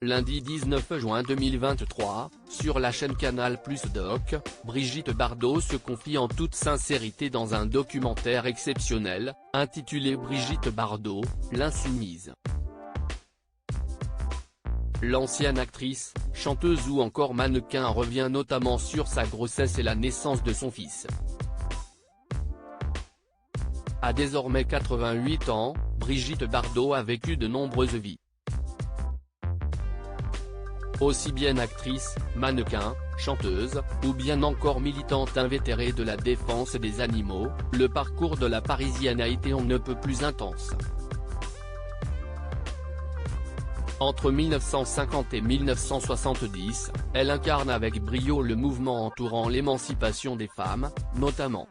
Lundi 19 juin 2023, sur la chaîne Canal+ Doc, Brigitte Bardot se confie en toute sincérité dans un documentaire exceptionnel, intitulé Brigitte Bardot, l'insoumise. L'ancienne actrice, chanteuse ou encore mannequin revient notamment sur sa grossesse et la naissance de son fils. À désormais 88 ans, Brigitte Bardot a vécu de nombreuses vies. Aussi bien actrice, mannequin, chanteuse, ou bien encore militante invétérée de la défense des animaux, le parcours de la Parisienne a été on ne peut plus intense. Entre 1950 et 1970, elle incarne avec brio le mouvement entourant l'émancipation des femmes, notamment.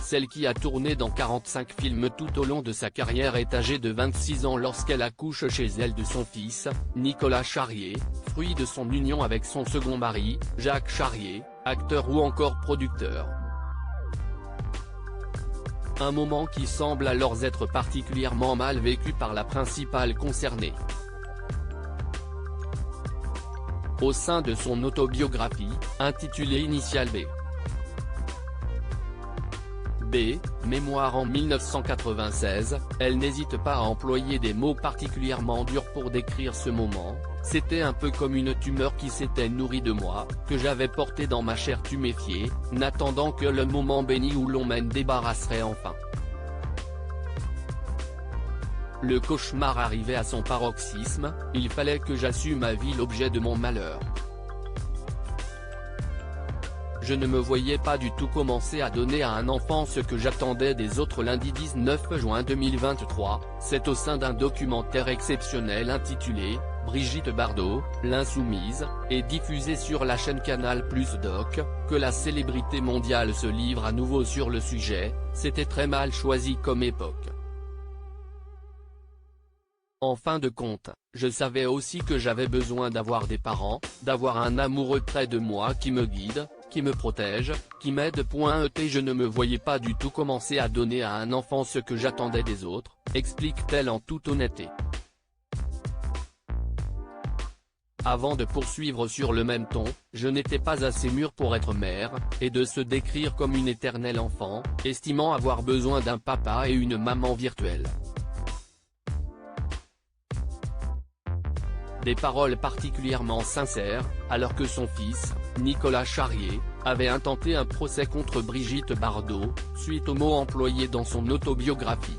Celle qui a tourné dans 45 films tout au long de sa carrière est âgée de 26 ans lorsqu'elle accouche chez elle de son fils, Nicolas Charrier, fruit de son union avec son second mari, Jacques Charrier, acteur ou encore producteur. Un moment qui semble alors être particulièrement mal vécu par la principale concernée. Au sein de son autobiographie, intitulée Initial B. Mémoire en 1996, elle n'hésite pas à employer des mots particulièrement durs pour décrire ce moment. C'était un peu comme une tumeur qui s'était nourrie de moi, que j'avais portée dans ma chair tuméfiée, n'attendant que le moment béni où l'on m'en débarrasserait enfin. Le cauchemar arrivait à son paroxysme, il fallait que j'assume à vie l'objet de mon malheur. Je ne me voyais pas du tout commencer à donner à un enfant ce que j'attendais des autres. Lundi 19 juin 2023, c'est au sein d'un documentaire exceptionnel intitulé « Brigitte Bardot, l'insoumise » et diffusé sur la chaîne Canal+ Doc, que la célébrité mondiale se livre à nouveau sur le sujet. C'était très mal choisi comme époque. En fin de compte, je savais aussi que j'avais besoin d'avoir des parents, d'avoir un amoureux près de moi qui me guide, qui me protège, qui m'aide. Je ne me voyais pas du tout commencer à donner à un enfant ce que j'attendais des autres, explique-t-elle en toute honnêteté. Avant de poursuivre sur le même ton, je n'étais pas assez mûre pour être mère, et de se décrire comme une éternelle enfant, estimant avoir besoin d'un papa et une maman virtuelle. Des paroles particulièrement sincères, alors que son fils, Nicolas Charrier, avait intenté un procès contre Brigitte Bardot, suite aux mots employés dans son autobiographie.